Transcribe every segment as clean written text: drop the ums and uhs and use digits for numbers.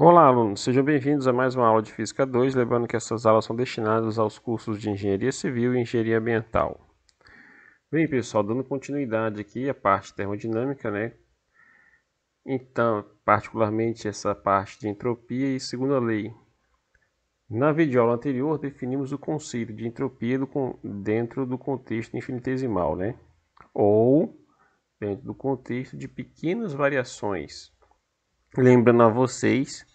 Olá, alunos, sejam bem-vindos a mais uma aula de Física 2, lembrando que essas aulas são destinadas aos cursos de Engenharia Civil e Engenharia Ambiental. Bem, pessoal, dando continuidade aqui à parte termodinâmica, né? Então, particularmente essa parte de entropia e segunda lei. Na videoaula anterior, definimos o conceito de entropia dentro do contexto infinitesimal, né? Ou dentro do contexto de pequenas variações. Lembrando a vocês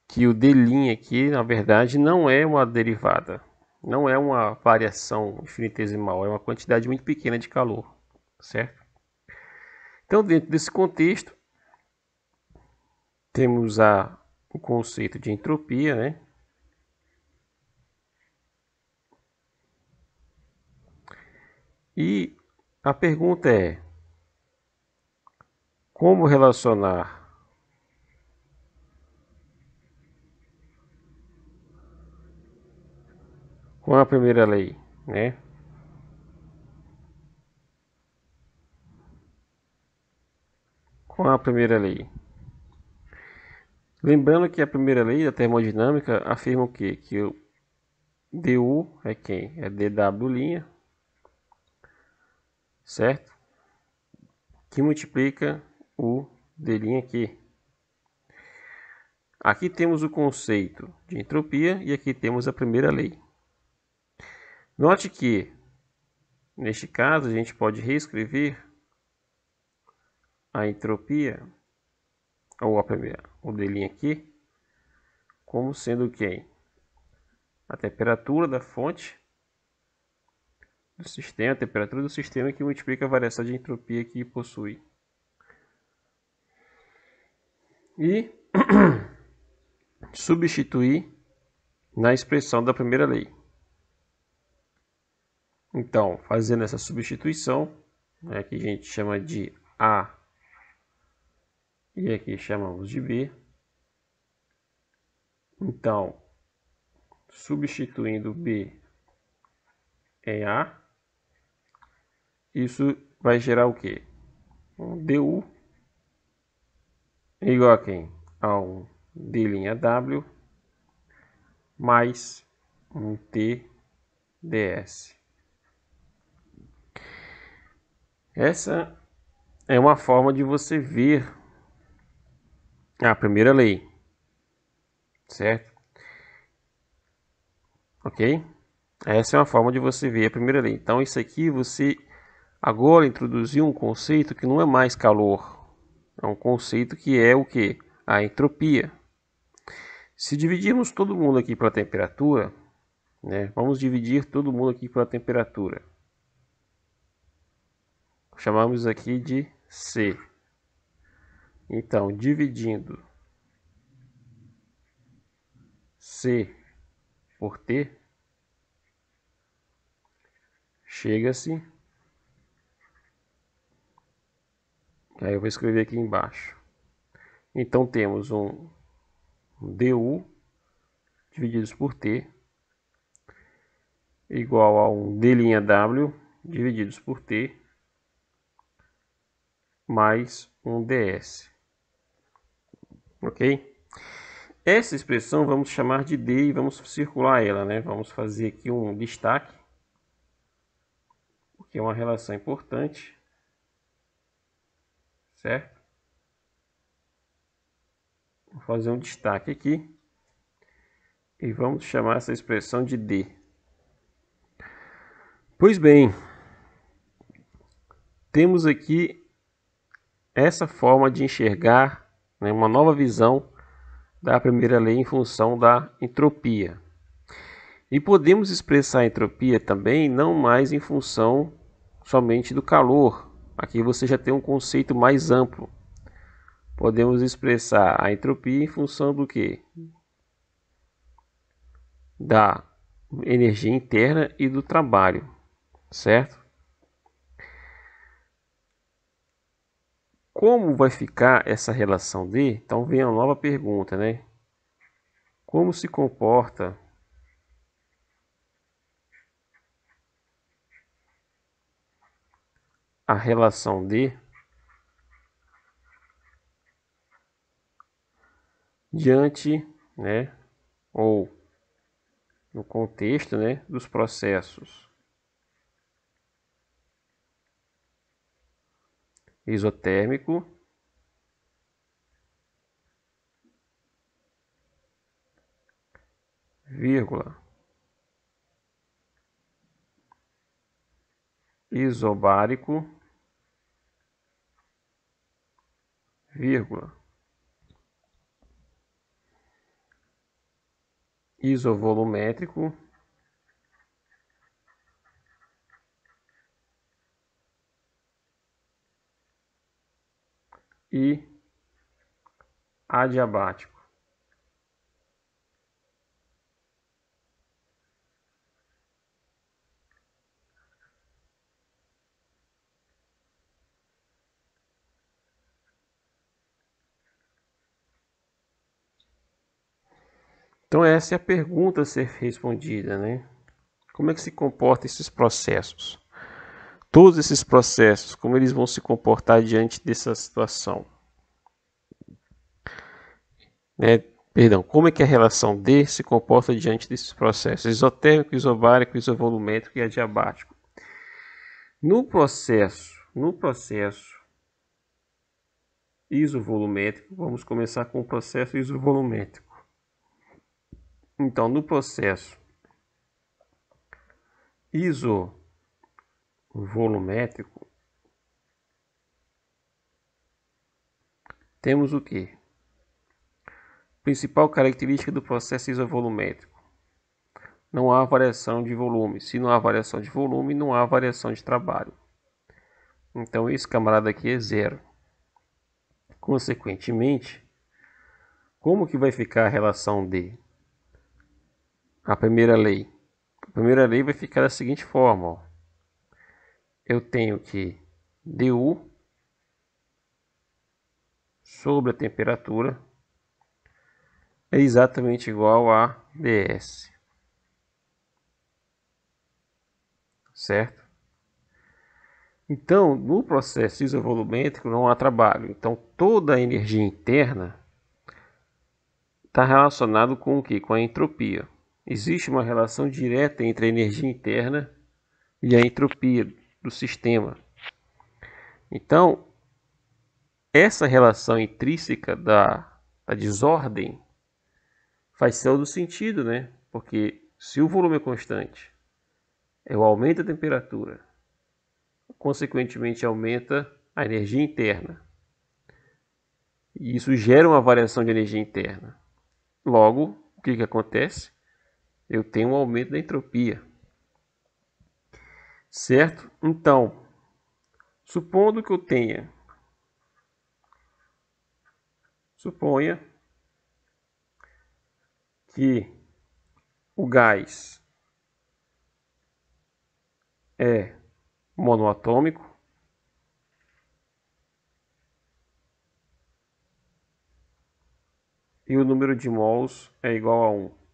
que o d' aqui, na verdade, não é uma derivada, não é uma variação infinitesimal, é uma quantidade muito pequena de calor, certo? Então, dentro desse contexto, temos o conceito de entropia, né? E a pergunta é: como relacionar com a primeira lei, né? Com a primeira lei. Lembrando que a primeira lei da termodinâmica afirma o quê? Que o du é quem? É dw', certo? Que multiplica o d' aqui. Aqui temos o conceito de entropia e aqui temos a primeira lei. Note que, neste caso, a gente pode reescrever a entropia, ou a primeira, o d' aqui, como sendo quem? A temperatura da fonte do sistema, a temperatura do sistema que multiplica a variação de entropia que possui. E substituir na expressão da primeira lei. Então, fazendo essa substituição, né, que a gente chama de A e aqui chamamos de B. Então, substituindo B em A, isso vai gerar o quê? Um du igual a quem? A um d'W mais um Tds. Essa é uma forma de você ver a primeira lei, certo? Ok? Essa é uma forma de você ver a primeira lei. Então, isso aqui você agora introduziu um conceito que não é mais calor. É um conceito que é o que? A entropia. Se dividirmos todo mundo aqui pela temperatura, né? Vamos dividir todo mundo aqui pela temperatura. Chamamos aqui de C. Então, dividindo C por T, chega-se. Aí eu vou escrever aqui embaixo. Então temos um du divididos por T igual a um d'W divididos por T mais um ds. Ok? Essa expressão vamos chamar de D e vamos circular ela, né? Vamos fazer aqui um destaque, porque é uma relação importante, certo? Vou fazer um destaque aqui e vamos chamar essa expressão de D. Pois bem, temos aqui essa forma de enxergar, né, uma nova visão da primeira lei em função da entropia. E podemos expressar a entropia também não mais em função somente do calor. Aqui você já tem um conceito mais amplo. Podemos expressar a entropia em função do que? Da energia interna e do trabalho, certo? Como vai ficar essa relação D? Então vem a nova pergunta, né? Como se comporta a relação D diante, né, ou no contexto, né, dos processos isotérmico, vírgula, isobárico, vírgula, isovolumétrico e adiabático. Então essa é a pergunta a ser respondida, né? Como é que se comportam esses processos? Todos esses processos, como eles vão se comportar diante dessa situação? Né? Perdão, como é que a relação D se comporta diante desses processos? Isotérmico, isobárico, isovolumétrico e adiabático. No processo isovolumétrico, vamos começar com o processo isovolumétrico. Então, no processo isovolumétrico, temos o que? Principal característica do processo isovolumétrico: não há variação de volume. Se não há variação de volume, não há variação de trabalho. Então, esse camarada aqui é zero. Consequentemente, como que vai ficar a relação D? A primeira lei. A primeira lei vai ficar da seguinte forma: ó. Eu tenho que dU sobre a temperatura é exatamente igual a ds, certo? Então, no processo isovolumétrico não há trabalho. Então, toda a energia interna está relacionada com o que? Com a entropia. Existe uma relação direta entre a energia interna e a entropia do sistema. Então, essa relação intrínseca da desordem faz todo sentido, né? Porque se o volume é constante, é o aumento da temperatura, consequentemente aumenta a energia interna. E isso gera uma variação de energia interna. Logo, o que acontece? Eu tenho um aumento da entropia. Certo? Então, supondo que eu tenha, suponha que o gás é monoatômico e o número de mols é igual a 1.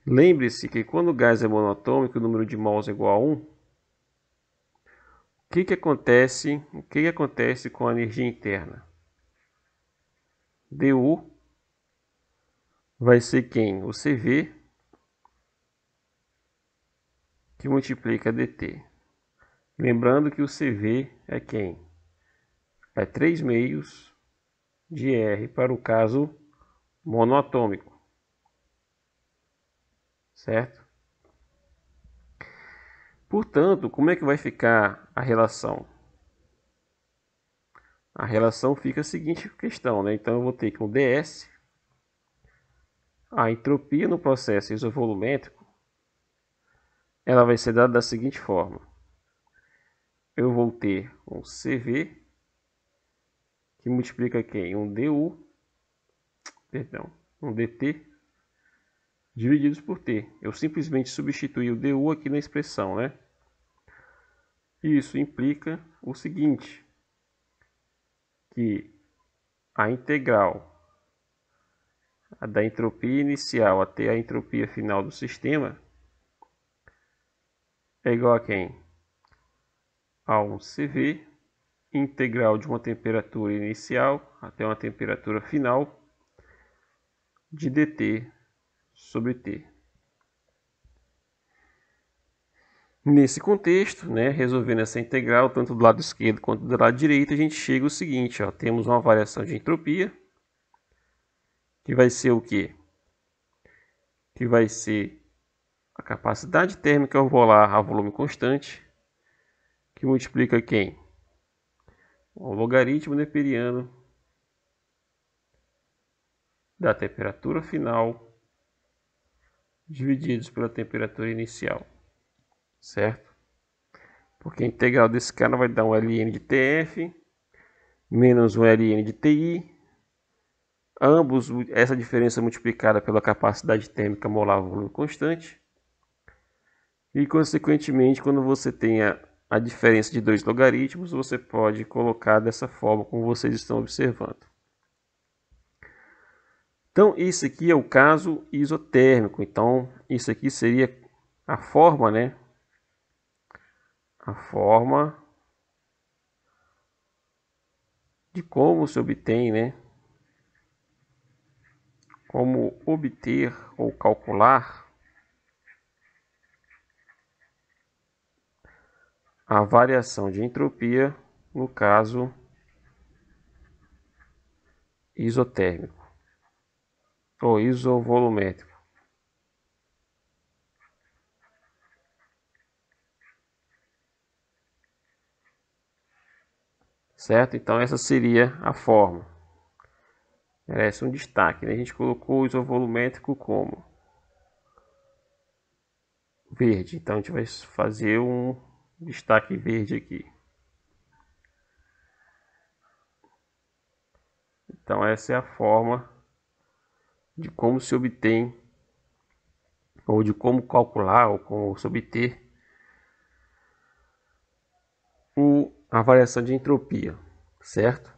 Lembre-se que quando o gás é monoatômico, o número de mols é igual a 1. O que acontece com a energia interna? dU vai ser quem? O CV que multiplica dt. Lembrando que o CV é quem? É 3 meios de R para o caso monoatômico. Certo? Portanto, como é que vai ficar a relação? A relação fica a seguinte questão, né? Então eu vou ter que um ds, a entropia no processo isovolumétrico, ela vai ser dada da seguinte forma. Eu vou ter um CV que multiplica quem? Um dt divididos por t. Eu simplesmente substituí o du aqui na expressão, né? Isso implica o seguinte, que a integral da entropia inicial até a entropia final do sistema é igual a quem? A um CV integral de uma temperatura inicial até uma temperatura final de dt sobre t. Nesse contexto, né, resolvendo essa integral, tanto do lado esquerdo quanto do lado direito, a gente chega ao seguinte, ó, temos uma variação de entropia, que vai ser o quê? Que vai ser a capacidade térmica molar a volume constante, que multiplica quem? O logaritmo neperiano da temperatura final divididos pela temperatura inicial, certo? Porque a integral desse cara vai dar um ln de TF menos um ln de TI, ambos essa diferença multiplicada pela capacidade térmica molar volume constante, e consequentemente quando você tem a diferença de dois logaritmos, você pode colocar dessa forma como vocês estão observando. Então isso aqui é o caso isotérmico, então isso aqui seria a forma, né? A forma de como se obtém, né? Como obter ou calcular a variação de entropia no caso isotérmico ou isovolumétrico. Certo? Então essa seria a forma. Merece um destaque, né? A gente colocou o isovolumétrico como verde. Então a gente vai fazer um destaque verde aqui. Então essa é a forma de como se obtém, ou de como calcular, ou como se obter a variação de entropia, certo?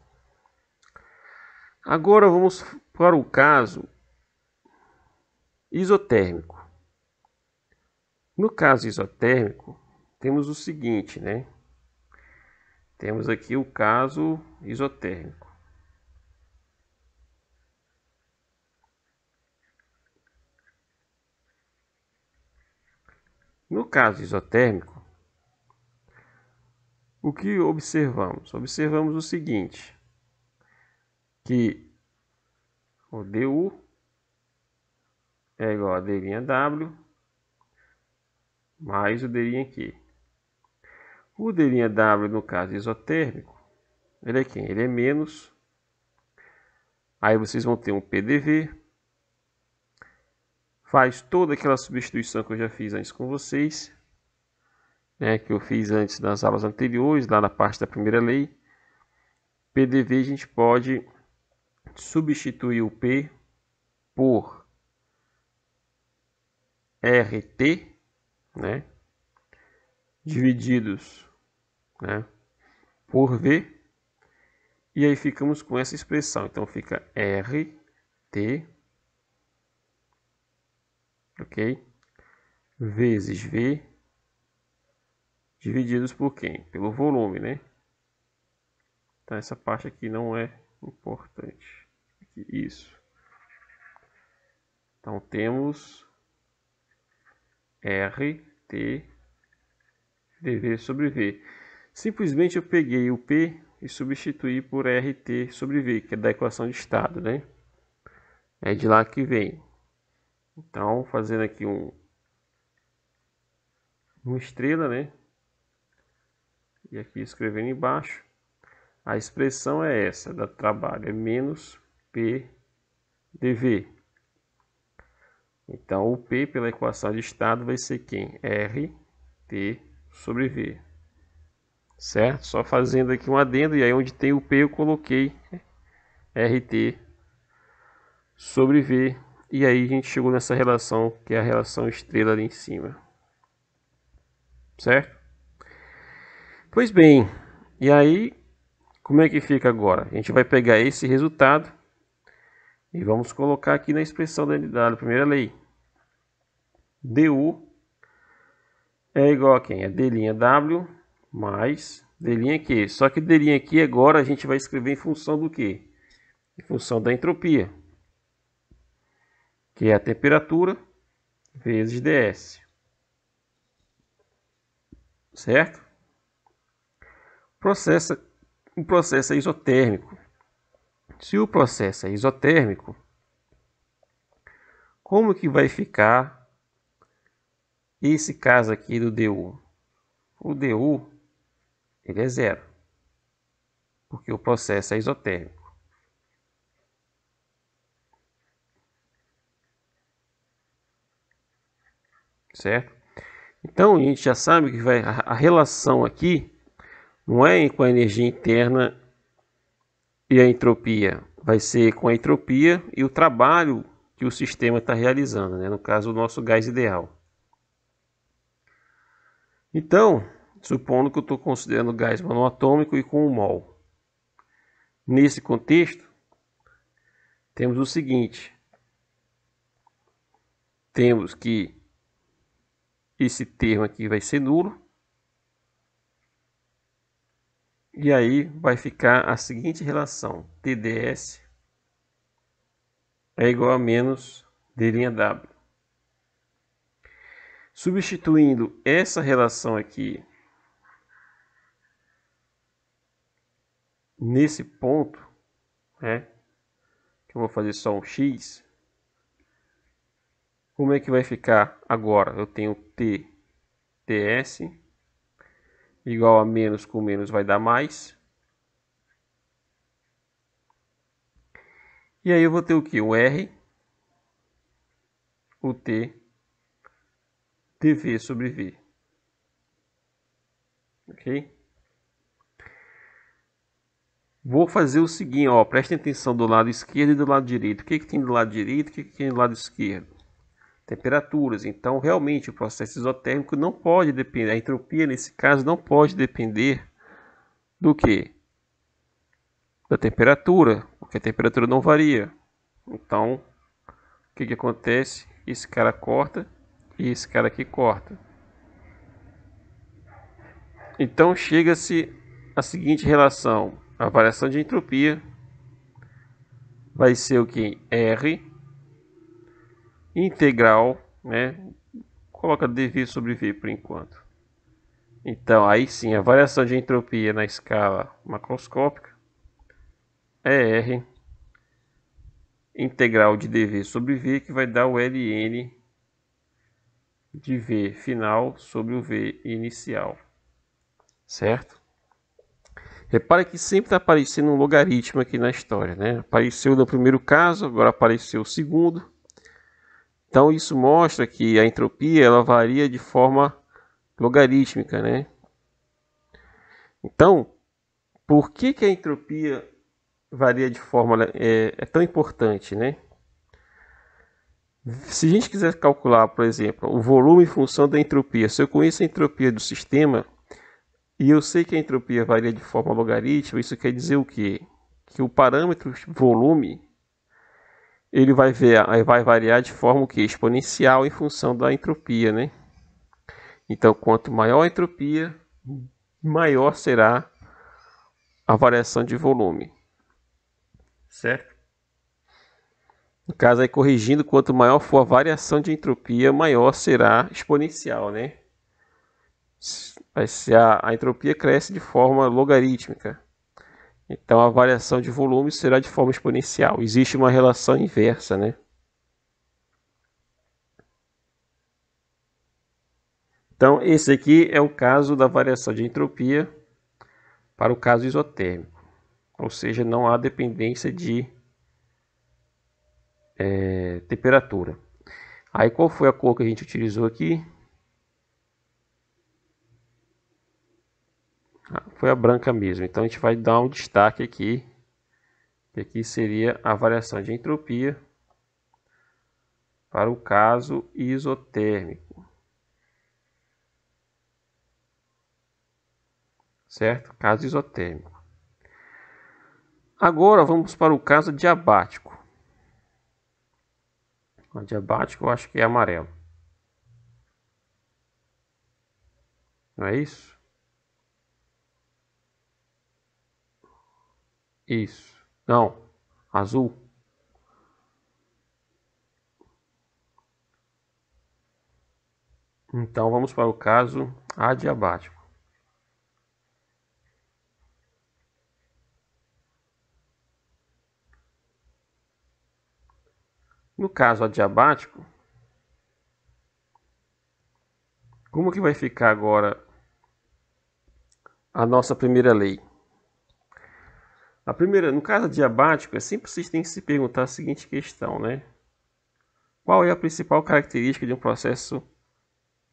Agora vamos para o caso isotérmico. No caso isotérmico, temos o seguinte, né? Temos aqui o caso isotérmico. No caso isotérmico, o que observamos? Observamos o seguinte, que o du é igual a d'W mais o d'Q. O d'W no caso isotérmico, ele é quem? Ele é menos. Aí vocês vão ter um PDV. Faz toda aquela substituição que eu já fiz antes com vocês, né, que eu fiz antes nas aulas anteriores, lá na parte da primeira lei. PDV a gente pode substituir o P por RT, né, divididos, né, por V, e aí ficamos com essa expressão. Então fica RT, ok, vezes V divididos por quem? Pelo volume, né? Então essa parte aqui não é importante. Aqui, isso. Então temos RT dV sobre V. Simplesmente eu peguei o P e substituí por RT sobre V, que é da equação de estado, né? É de lá que vem. Então, fazendo aqui uma estrela, né? E aqui escrevendo embaixo, a expressão é essa, da trabalho, é menos P dV. Então, o P pela equação de estado vai ser quem? RT sobre V. Certo? Só fazendo aqui um adendo, e aí onde tem o P eu coloquei RT sobre V. E aí a gente chegou nessa relação, que é a relação estrela ali em cima. Certo? Pois bem, e aí, como é que fica agora? A gente vai pegar esse resultado e vamos colocar aqui na expressão da primeira lei. du é igual a quem? É d'W mais d'Q. Só que d'Q agora a gente vai escrever em função do quê? Em função da entropia. que é a temperatura vezes dS, certo? O processo é isotérmico. Se o processo é isotérmico, como que vai ficar esse caso aqui do DU? O DU ele é zero, porque o processo é isotérmico. Certo? Então a gente já sabe que a relação aqui não é com a energia interna e a entropia, vai ser com a entropia e o trabalho que o sistema está realizando, né? No caso, o nosso gás ideal. Então, supondo que eu estou considerando gás monoatômico e com 1 mol. Nesse contexto, temos o seguinte: temos que esse termo aqui vai ser nulo. E aí vai ficar a seguinte relação: TdS é igual a menos d'W. Substituindo essa relação aqui nesse ponto, né, que eu vou fazer só um x, como é que vai ficar agora? Eu tenho TdS igual a menos com menos vai dar mais. E aí eu vou ter o que? O R, o T, dV sobre V. Ok? Vou fazer o seguinte, ó, prestem atenção do lado esquerdo e do lado direito. O que tem do lado direito e o que tem do lado esquerdo? Temperaturas. Então, realmente, o processo isotérmico não pode depender, a entropia nesse caso não pode depender do que? Da temperatura, porque a temperatura não varia. Então, o que acontece? Esse cara corta e esse cara aqui corta. Então, chega-se a seguinte relação. A variação de entropia vai ser o que? R integral, né? Coloca dV sobre V por enquanto. Então, aí sim, a variação de entropia na escala macroscópica é R integral de dV sobre V, que vai dar o Ln de V final sobre o V inicial. Certo? Repare que sempre está aparecendo um logaritmo aqui na história, né? Apareceu no primeiro caso, agora apareceu o segundo. Então isso mostra que a entropia ela varia de forma logarítmica, né? Então, por que a entropia varia de forma é tão importante, né? Se a gente quiser calcular, por exemplo, o volume em função da entropia, se eu conheço a entropia do sistema e eu sei que a entropia varia de forma logarítmica, isso quer dizer o quê? Que o parâmetro volume ele vai variar de forma o quê? Exponencial em função da entropia, né? Então, quanto maior a entropia, maior será a variação de volume, certo? No caso aí, corrigindo, quanto maior for a variação de entropia, maior será exponencial, né? A entropia cresce de forma logarítmica. Então a variação de volume será de forma exponencial. Existe uma relação inversa, né? Então esse aqui é o caso da variação de entropia para o caso isotérmico. Ou seja, não há dependência de temperatura. Aí qual foi a cor que a gente utilizou aqui? Foi a branca mesmo. Então a gente vai dar um destaque aqui, que aqui seria a variação de entropia para o caso isotérmico. Certo? Caso isotérmico. Agora vamos para o caso diabático. O diabático eu acho que é amarelo. Não é isso? Isso. Não. Azul. Então vamos para o caso adiabático. No caso adiabático, como que vai ficar agora a nossa primeira lei? A primeira, no caso adiabático, é sempre vocês têm que se perguntar a seguinte questão, né? Qual é a principal característica de um processo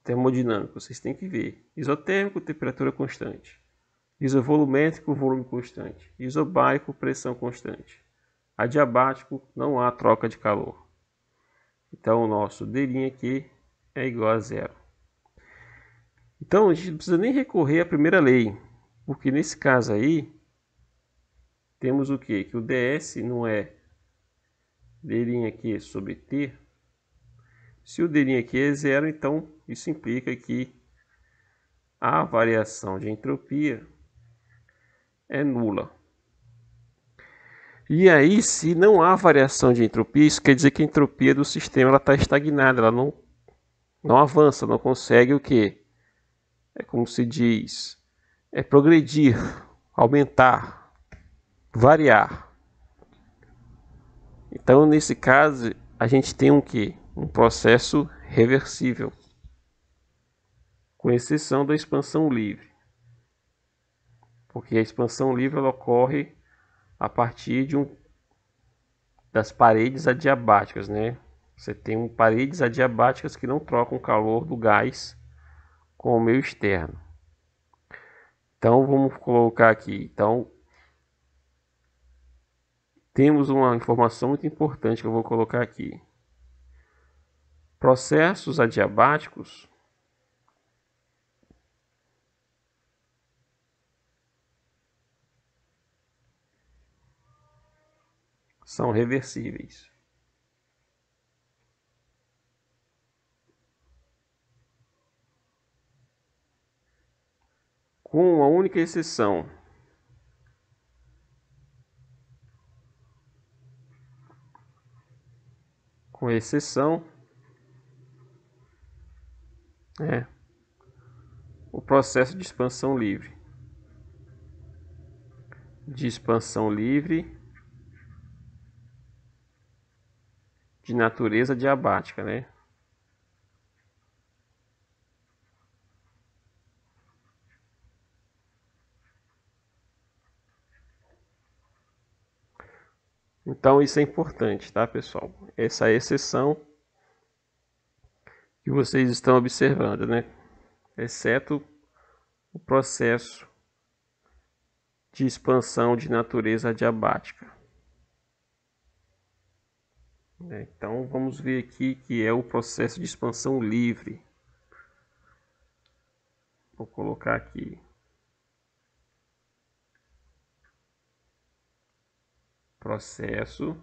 termodinâmico? Vocês têm que ver. Isotérmico, temperatura constante. Isovolumétrico, volume constante. Isobárico, pressão constante. Adiabático, não há troca de calor. Então o nosso D' aqui é igual a zero. Então a gente não precisa nem recorrer à primeira lei, porque nesse caso aí temos o quê? Que o ds não é D' aqui sobre T. Se o D' aqui é zero, então isso implica que a variação de entropia é nula. E aí, se não há variação de entropia, isso quer dizer que a entropia do sistema está estagnada, ela não avança, não consegue o quê? É como se diz, é progredir, aumentar, variar. Então, nesse caso, a gente tem um quê? Um processo reversível, com exceção da expansão livre. Porque a expansão livre ela ocorre a partir das paredes adiabáticas, né? Você tem paredes adiabáticas que não trocam o calor do gás com o meio externo. Então vamos colocar aqui. Então temos uma informação muito importante que eu vou colocar aqui. Processos adiabáticos são reversíveis. Com uma única exceção. Com exceção, o processo de expansão livre. De expansão livre de natureza adiabática, né? Então isso é importante, tá, pessoal? Essa é a exceção que vocês estão observando, né? Exceto o processo de expansão de natureza adiabática. Então vamos ver aqui que é o processo de expansão livre. Vou colocar aqui. Processo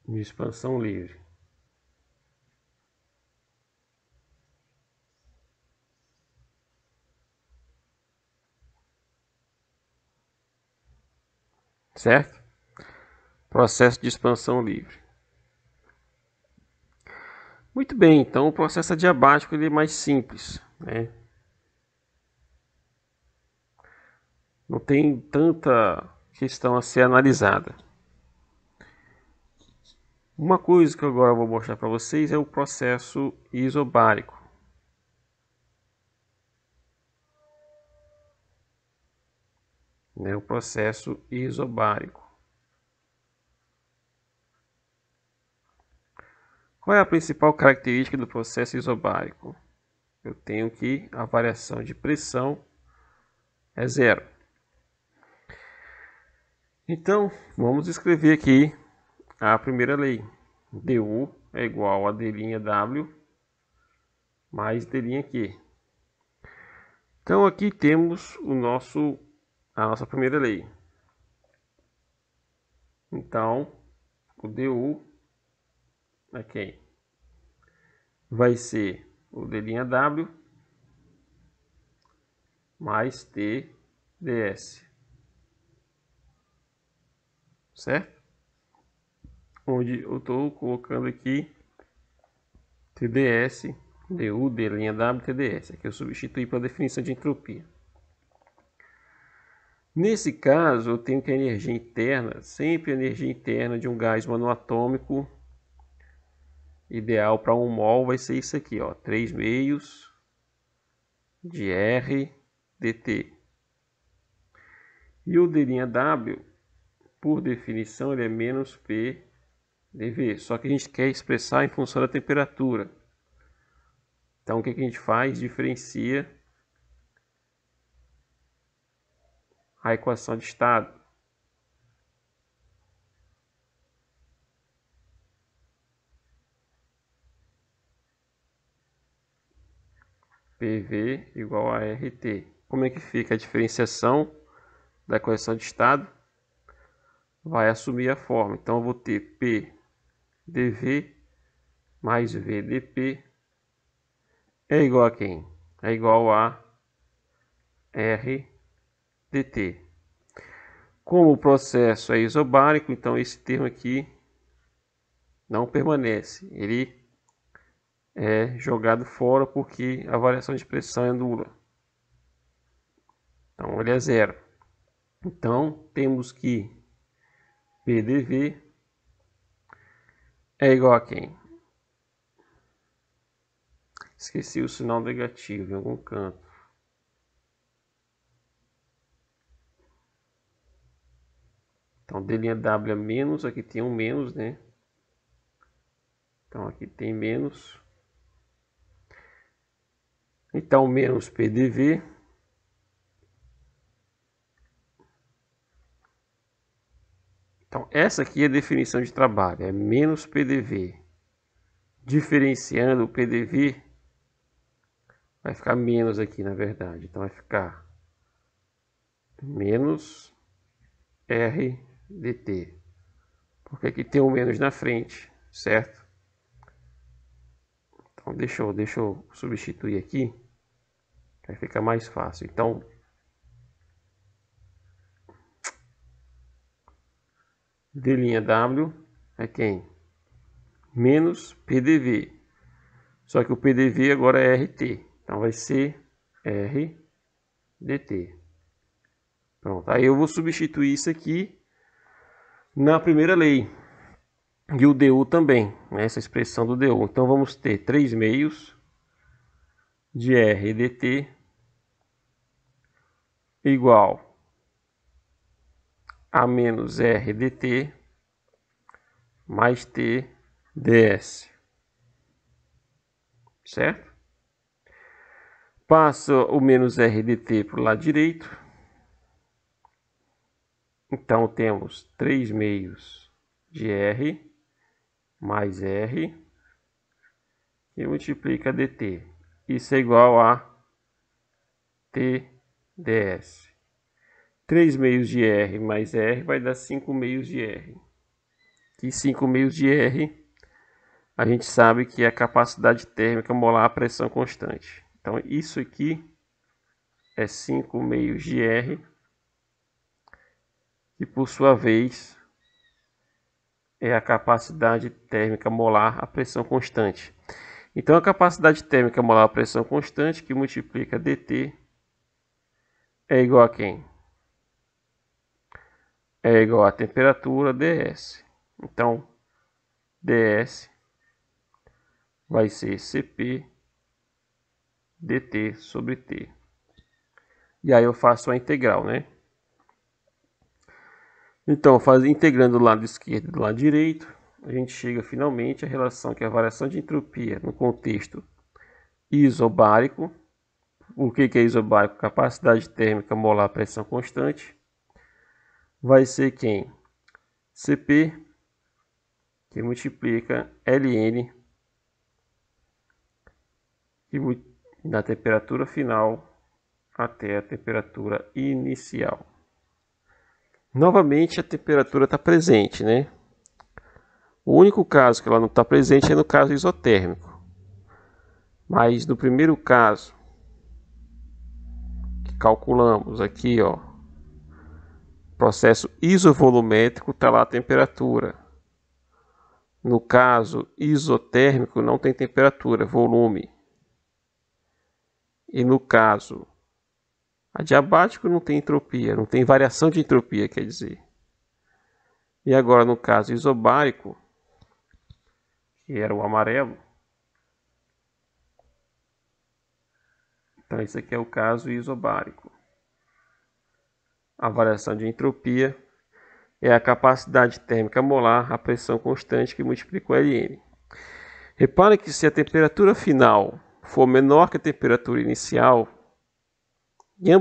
de expansão livre. Certo? Processo de expansão livre. Muito bem, então o processo adiabático ele é mais simples, né? Não tem tanta questão a ser analisada. Uma coisa que agora eu vou mostrar para vocês é o processo isobárico. O processo isobárico. Qual é a principal característica do processo isobárico? Eu tenho que a variação de pressão é zero. Então, vamos escrever aqui a primeira lei. dU é igual a d'W mais d'Q. Então aqui temos a nossa primeira lei. Então, o dU aqui vai ser o d'W mais Tds. Certo? Onde eu estou colocando aqui TdS, du, d'W, TdS. Aqui eu substituí para a definição de entropia. Nesse caso, eu tenho que a energia interna, sempre a energia interna de um gás monoatômico ideal para 1 mol vai ser isso aqui, ó, 3 meios de R dt. E o d'W, por definição, ele é menos P dV, só que a gente quer expressar em função da temperatura. Então o que a gente faz? Diferencia a equação de estado. PV igual a RT. Como é que fica a diferenciação da equação de estado? Vai assumir a forma. Então eu vou ter P dV mais V dP é igual a quem? É igual a R dt. Como o processo é isobárico, então esse termo aqui não permanece. Ele é jogado fora porque a variação de pressão é nula. Então ele é zero. Então temos que PdV é igual a quem? Esqueci o sinal negativo em algum canto. Então d'W é menos, aqui tem um menos, né? Então aqui tem menos. Então menos PdV então essa aqui é a definição de trabalho, é menos PDV. Diferenciando o PDV vai ficar menos aqui, na verdade. Então vai ficar menos R dt. Porque aqui tem um menos na frente, certo? Então deixa eu substituir aqui. Vai ficar mais fácil. Então d'W é quem? Menos PDV. Só que o PDV agora é RT. Então vai ser R dt. Pronto. Aí eu vou substituir isso aqui na primeira lei. E o du também, né? Essa expressão do du. Então vamos ter 3 meios de R dt igual a menos R dt mais T ds. Certo? Passa o menos R dt para o lado direito. Então temos 3 meios de R mais R que multiplica dt. Isso é igual a T ds. 3 meios de R mais R vai dar 5 meios de R. E 5 meios de R a gente sabe que é a capacidade térmica molar à pressão constante. Então isso aqui é 5 meios de R, que por sua vez é a capacidade térmica molar à pressão constante. Então a capacidade térmica molar à pressão constante que multiplica dt é igual a quem? É igual a temperatura ds. Então ds vai ser Cp dt sobre T. E aí eu faço a integral, né? Então, integrando do lado esquerdo e do lado direito, a gente chega finalmente à relação que é a variação de entropia no contexto isobárico. O que é isobárico? Capacidade térmica molar à pressão constante. Vai ser quem? Cp, que multiplica Ln, que na temperatura final até a temperatura inicial. Novamente a temperatura está presente, né? O único caso que ela não está presente é no caso isotérmico. Mas no primeiro caso, que calculamos aqui, ó, processo isovolumétrico, está lá a temperatura. No caso isotérmico não tem temperatura, volume. E no caso adiabático não tem entropia, não tem variação de entropia, quer dizer. E agora no caso isobárico, que era o amarelo, então esse aqui é o caso isobárico. A variação de entropia é a capacidade térmica molar, a pressão constante que multiplica o Ln. Repare que se a temperatura final for menor que a temperatura inicial, em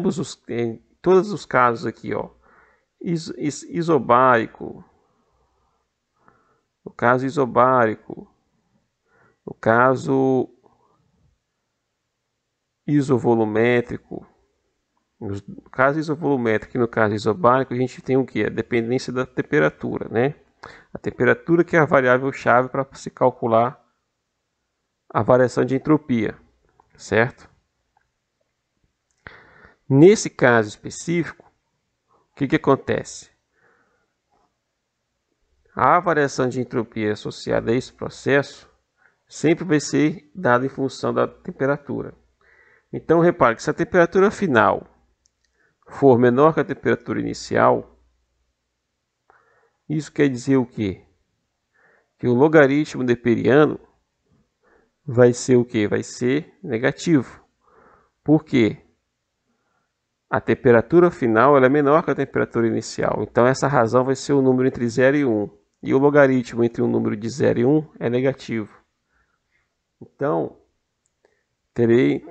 todos os casos aqui, ó, isobárico, no caso isobárico, no caso isovolumétrico, no caso isovolumétrico e no caso isobárico, a gente tem o que? A dependência da temperatura, né? A temperatura que é a variável-chave para se calcular a variação de entropia, certo? Nesse caso específico, o que acontece? A variação de entropia associada a esse processo sempre vai ser dada em função da temperatura. Então, repare que se a temperatura final for menor que a temperatura inicial, isso quer dizer o quê? Que o logaritmo neperiano vai ser o quê? Vai ser negativo. Por quê? A temperatura final ela é menor que a temperatura inicial. Então, essa razão vai ser o número entre 0 e 1. E o logaritmo entre um número de 0 e 1 é negativo. Então,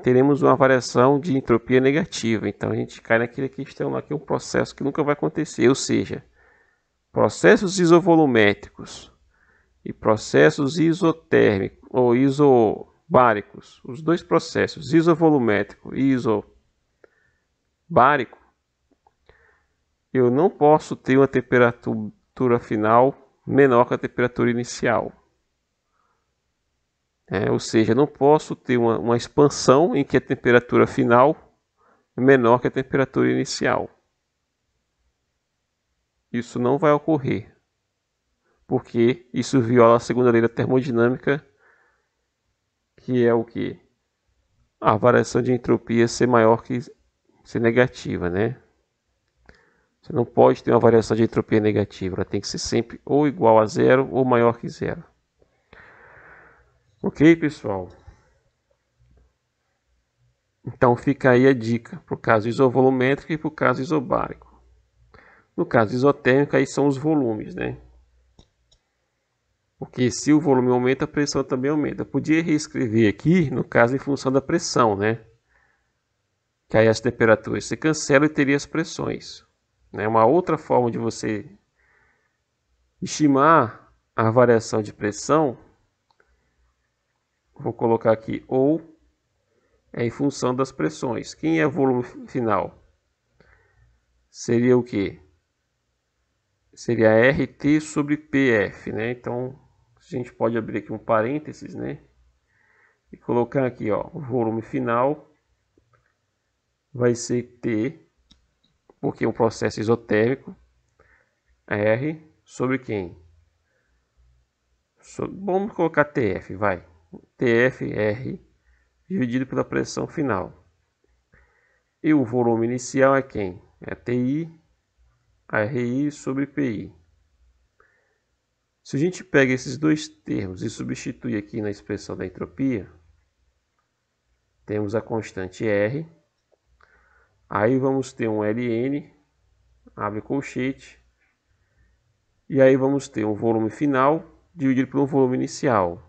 teremos uma variação de entropia negativa. Então, a gente cai naquela questão lá que é um processo que nunca vai acontecer. Ou seja, processos isovolumétricos e processos isotérmicos ou isobáricos, os dois processos, isovolumétrico e isobárico, eu não posso ter uma temperatura final menor que a temperatura inicial. Ou seja, eu não posso ter uma expansão em que a temperatura final é menor que a temperatura inicial. Isso não vai ocorrer, porque isso viola a segunda lei da termodinâmica, que é o que? A variação de entropia ser maior que ser negativa, né? Você não pode ter uma variação de entropia negativa, ela tem que ser sempre ou igual a zero ou maior que zero. Ok, pessoal? Então fica aí a dica para o caso isovolumétrico e para o caso isobárico. No caso isotérmico, aí são os volumes, né? Porque se o volume aumenta, a pressão também aumenta. Eu podia reescrever aqui, no caso, em função da pressão, né? Que aí as temperaturas se cancelam e teria as pressões. Né? Uma outra forma de você estimar a variação de pressão, vou colocar aqui, ou é em função das pressões. Quem é o volume final? Seria o quê? Seria RT sobre PF, né? Então, a gente pode abrir aqui um parênteses, né? E colocar aqui, ó, o volume final vai ser T, porque é um processo isotérmico, R sobre quem? Vamos colocar TF, vai. TFR dividido pela pressão final. E o volume inicial é quem? É TI, RI sobre PI. Se a gente pega esses dois termos e substitui aqui na expressão da entropia, temos a constante R. Aí vamos ter um Ln, abre colchete, e aí vamos ter um volume final dividido pelo volume inicial,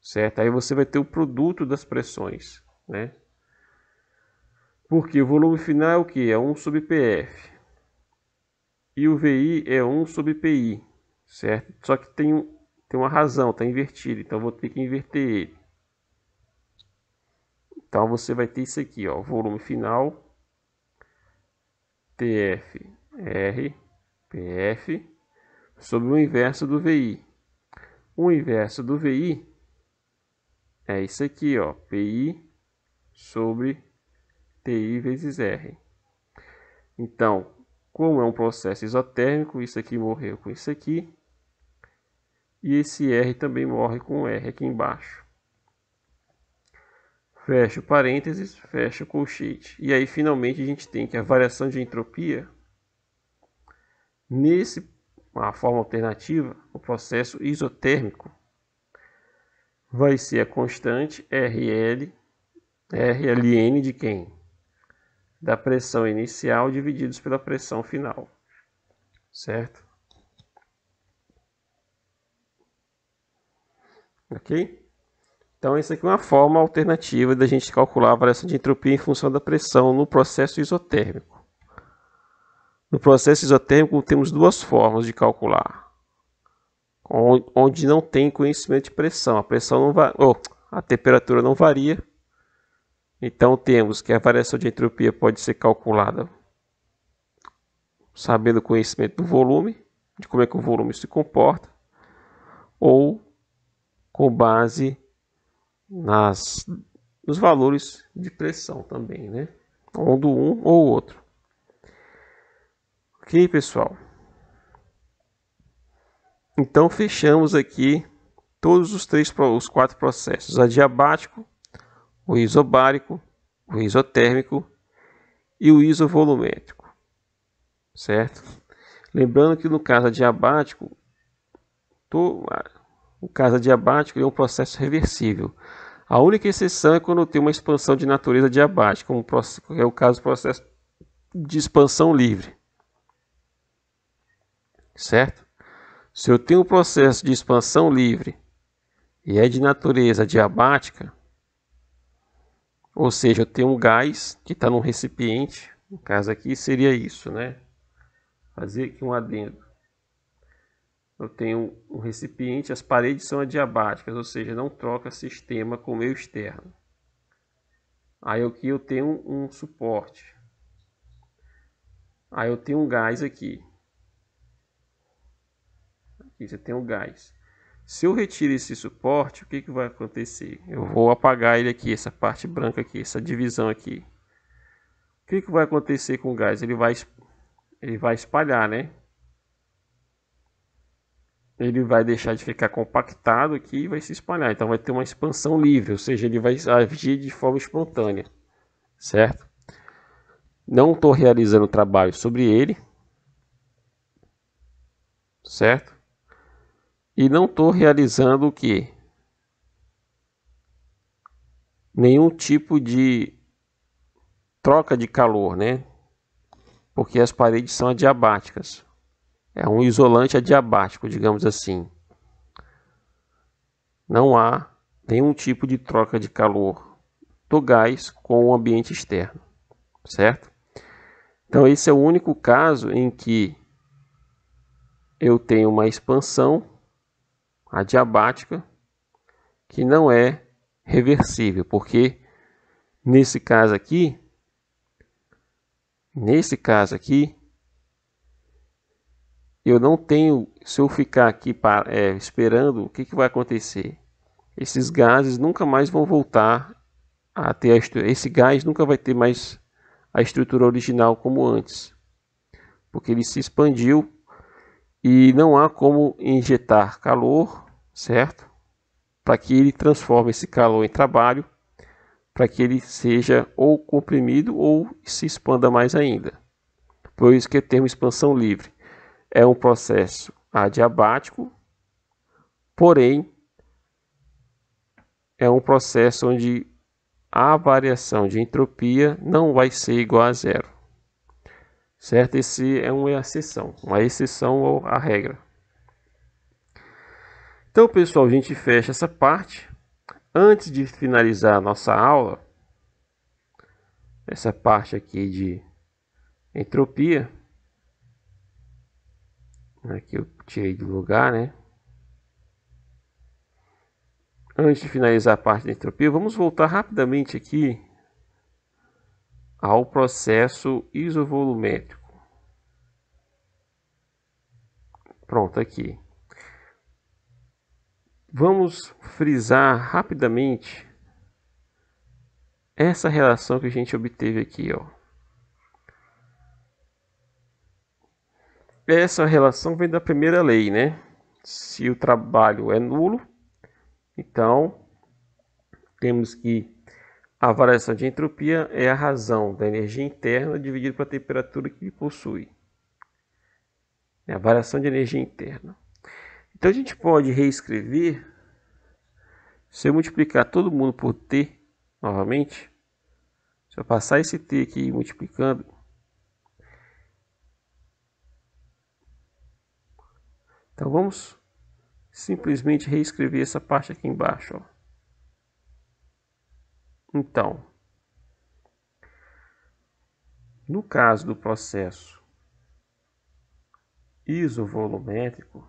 certo? Aí você vai ter o produto das pressões, né? Porque o volume final é o que? É 1 sobre PF. E o VI é 1 sobre PI, certo? Só que tem uma razão, está invertido, então eu vou ter que inverter ele. Então você vai ter isso aqui, ó, volume final, TFR, PF, sobre o inverso do VI. O inverso do VI é isso aqui, ó, PI sobre TI vezes R. Então, como é um processo isotérmico, isso aqui morreu com isso aqui. e esse R também morre com o R aqui embaixo. Fecha o parênteses, fecha o colchete. E aí finalmente a gente tem que a variação de entropia, a forma alternativa, o processo isotérmico, vai ser a constante RLN de quem? Da pressão inicial divididos pela pressão final, certo? Ok? Então, essa aqui é uma forma alternativa da gente calcular a variação de entropia em função da pressão no processo isotérmico. No processo isotérmico, temos duas formas de calcular, onde não tem conhecimento de pressão. A pressão não a temperatura não varia. Então, temos que a variação de entropia pode ser calculada sabendo o conhecimento do volume, de como é que o volume se comporta, ou com base nos valores de pressão também, né? Ou do um ou outro. Ok, pessoal? Então fechamos aqui todos os quatro processos: adiabático, o isobárico, o isotérmico e o isovolumétrico, certo? Lembrando que no caso adiabático, o caso adiabático é um processo reversível. A única exceção é quando tem uma expansão de natureza adiabática, como é o caso do processo de expansão livre, certo? Se eu tenho um processo de expansão livre e é de natureza adiabática, ou seja, eu tenho um gás que está num recipiente, no caso aqui seria isso, né? Fazer aqui um adendo. Eu tenho um recipiente, as paredes são adiabáticas, ou seja, não troca sistema com o meio externo. Aí aqui eu tenho um suporte. Aí eu tenho um gás aqui. Aqui você tem um gás. Se eu retiro esse suporte, o que vai acontecer? Eu vou apagar ele aqui, essa parte branca aqui, essa divisão aqui. O que vai acontecer com o gás? Ele vai espalhar, né? Ele vai deixar de ficar compactado aqui e vai se espalhar. Então vai ter uma expansão livre, ou seja, ele vai agir de forma espontânea, certo? Não estou realizando trabalho sobre ele, certo? E não estou realizando o que? Nenhum tipo de troca de calor, né? Porque as paredes são adiabáticas. É um isolante adiabático, digamos assim. Não há nenhum tipo de troca de calor do gás com o ambiente externo, certo? Então esse é o único caso em que eu tenho uma expansão adiabática que não é reversível, porque nesse caso aqui, eu não tenho, se eu ficar aqui esperando, o que vai acontecer? Esses gases nunca mais vão voltar a ter esse gás nunca vai ter mais a estrutura original como antes, porque ele se expandiu e não há como injetar calor, certo? Para que ele transforme esse calor em trabalho, para que ele seja ou comprimido ou se expanda mais ainda. Por isso que o termo expansão livre é um processo adiabático, porém é um processo onde a variação de entropia não vai ser igual a zero, certo? Esse é uma exceção à regra. Então, pessoal, a gente fecha essa parte. Antes de finalizar a nossa aula, essa parte aqui de entropia, aqui eu tirei do lugar, né? Antes de finalizar a parte da entropia, vamos voltar rapidamente aqui ao processo isovolumétrico. Pronto, aqui. Vamos frisar rapidamente essa relação que a gente obteve aqui, ó. Essa relação vem da primeira lei, né? Se o trabalho é nulo, então temos que a variação de entropia é a razão da energia interna dividida pela temperatura que possui. É a variação de energia interna. Então a gente pode reescrever, se eu multiplicar todo mundo por T novamente, se eu passar esse T aqui multiplicando, então vamos simplesmente reescrever essa parte aqui embaixo. Ó. Então, no caso do processo isovolumétrico,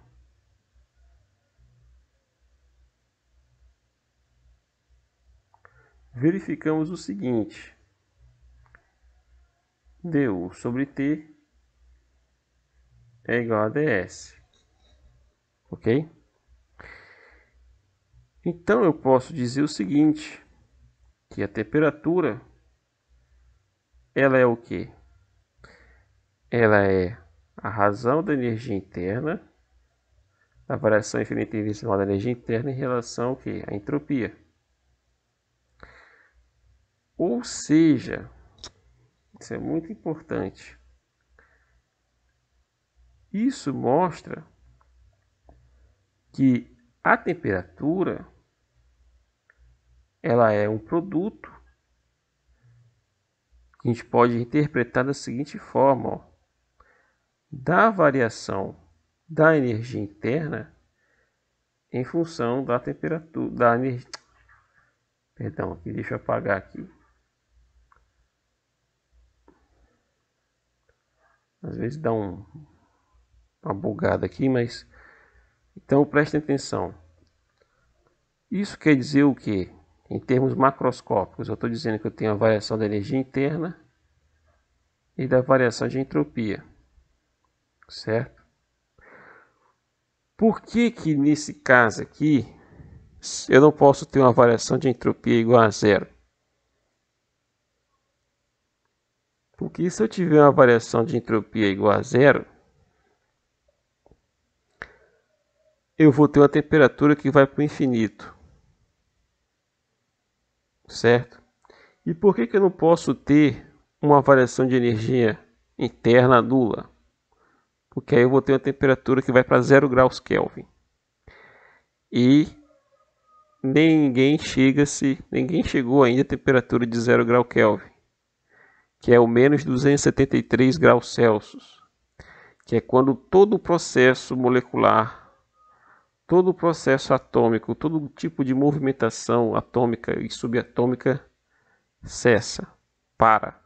verificamos o seguinte: du sobre T é igual a ds. Ok? Então eu posso dizer o seguinte, que a temperatura, ela é o quê? Ela é a razão da energia interna, da variação infinitesimal da energia interna em relação ao quê? À entropia. Ou seja, isso é muito importante. Isso mostra que a temperatura, ela é um produto que a gente pode interpretar da seguinte forma, ó, da variação da energia interna em função da temperatura, da energia. Perdão, aqui, deixa eu apagar aqui. Às vezes dá uma bugada aqui, mas então prestem atenção. Isso quer dizer o que? Em termos macroscópicos, eu estou dizendo que eu tenho a variação da energia interna e da variação de entropia, certo? Por que que nesse caso aqui eu não posso ter uma variação de entropia igual a zero? Porque se eu tiver uma variação de entropia igual a zero, eu vou ter uma temperatura que vai para o infinito, certo? E por que que eu não posso ter uma variação de energia interna nula? Porque aí eu vou ter uma temperatura que vai para 0 graus Kelvin. E ninguém chegou ainda à temperatura de 0 grau Kelvin, que é o menos 273 graus Celsius, que é quando todo o processo molecular, todo o processo atômico, todo tipo de movimentação atômica e subatômica cessa, para.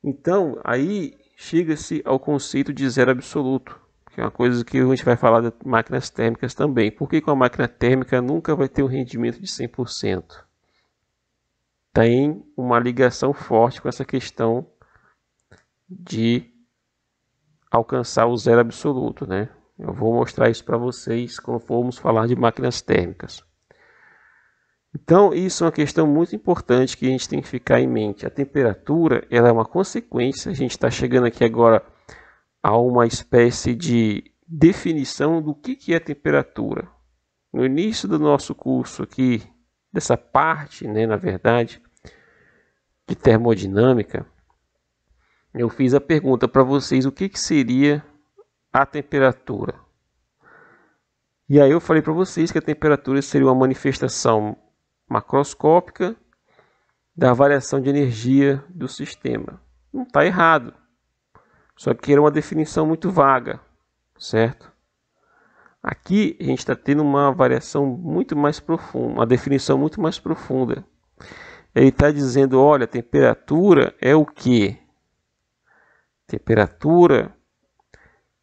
Então, aí chega-se ao conceito de zero absoluto, que é uma coisa que a gente vai falar de máquinas térmicas também. Por que a máquina térmica nunca vai ter um rendimento de 100%? Tem uma ligação forte com essa questão de alcançar o zero absoluto, né? Eu vou mostrar isso para vocês quando formos falar de máquinas térmicas. Então, isso é uma questão muito importante que a gente tem que ficar em mente. A temperatura, ela é uma consequência. A gente está chegando aqui agora a uma espécie de definição do que é temperatura. No início do nosso curso aqui, dessa parte, né, na verdade, de termodinâmica, eu fiz a pergunta para vocês o que seria a temperatura. E aí eu falei para vocês que a temperatura seria uma manifestação macroscópica da variação de energia do sistema. Não está errado, só que era uma definição muito vaga, certo? Aqui a gente está tendo uma variação muito mais profunda, uma definição muito mais profunda. Ele está dizendo, olha, temperatura é o quê? Temperatura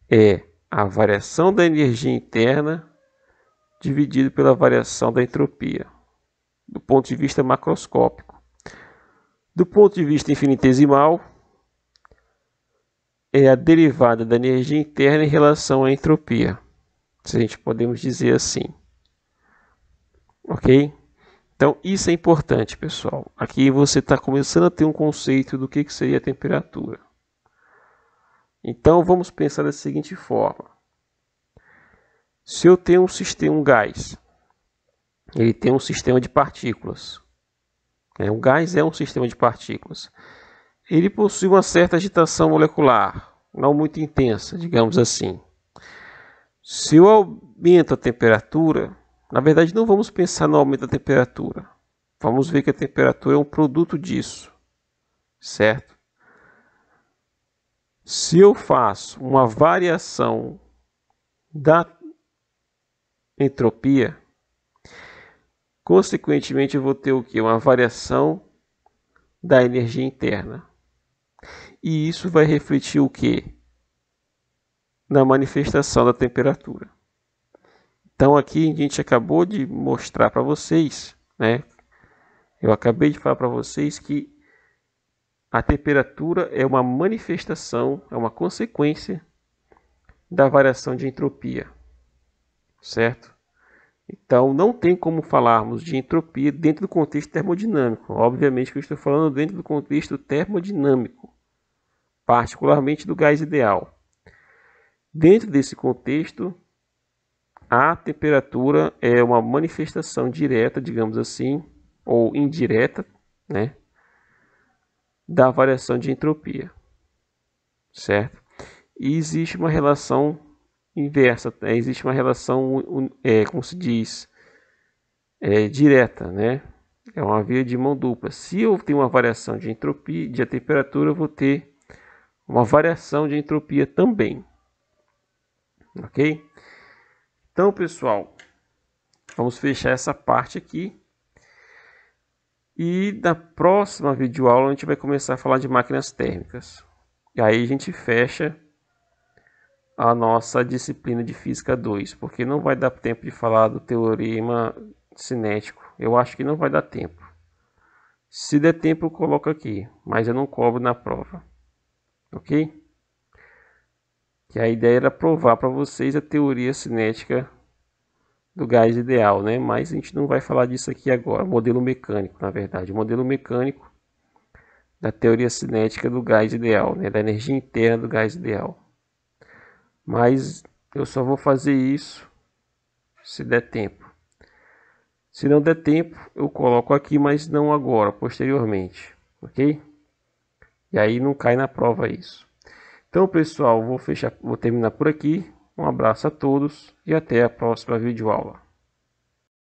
é a variação da energia interna dividido pela variação da entropia, do ponto de vista macroscópico. Do ponto de vista infinitesimal, é a derivada da energia interna em relação à entropia, se a gente podemos dizer assim. Ok? Então, isso é importante, pessoal. Aqui você está começando a ter um conceito do que seria a temperatura. Então, vamos pensar da seguinte forma. Se eu tenho um gás, ele tem um sistema de partículas. O gás é um sistema de partículas. Ele possui uma certa agitação molecular, não muito intensa, digamos assim. Se eu aumento a temperatura, na verdade não vamos pensar no aumento da temperatura. Vamos ver que a temperatura é um produto disso, certo? Se eu faço uma variação da entropia, consequentemente eu vou ter o quê? Uma variação da energia interna. E isso vai refletir o quê? Na manifestação da temperatura. Então aqui a gente acabou de mostrar para vocês, né? Eu acabei de falar para vocês que a temperatura é uma manifestação, é uma consequência da variação de entropia, certo? Então não tem como falarmos de entropia dentro do contexto termodinâmico. Obviamente que eu estou falando dentro do contexto termodinâmico, particularmente do gás ideal. Dentro desse contexto, a temperatura é uma manifestação direta, digamos assim, ou indireta, né, da variação de entropia, certo? E existe uma relação inversa, existe uma relação, como se diz, direta, né? É uma via de mão dupla. Se eu tenho uma variação de entropia, de temperatura, eu vou ter uma variação de entropia também, ok? Então, pessoal, vamos fechar essa parte aqui. E na próxima videoaula a gente vai começar a falar de máquinas térmicas. E aí a gente fecha a nossa disciplina de Física 2, porque não vai dar tempo de falar do teorema cinético. Eu acho que não vai dar tempo. Se der tempo eu coloco aqui, mas eu não cobro na prova. Ok? Que a ideia era provar para vocês a teoria cinética do gás ideal, né? Mas a gente não vai falar disso aqui agora. Modelo mecânico, na verdade. O modelo mecânico da teoria cinética do gás ideal, né? Da energia interna do gás ideal. Mas eu só vou fazer isso se der tempo. Se não der tempo, eu coloco aqui, mas não agora, posteriormente. Ok? E aí não cai na prova isso. Então, pessoal, vou terminar por aqui. Um abraço a todos e até a próxima videoaula.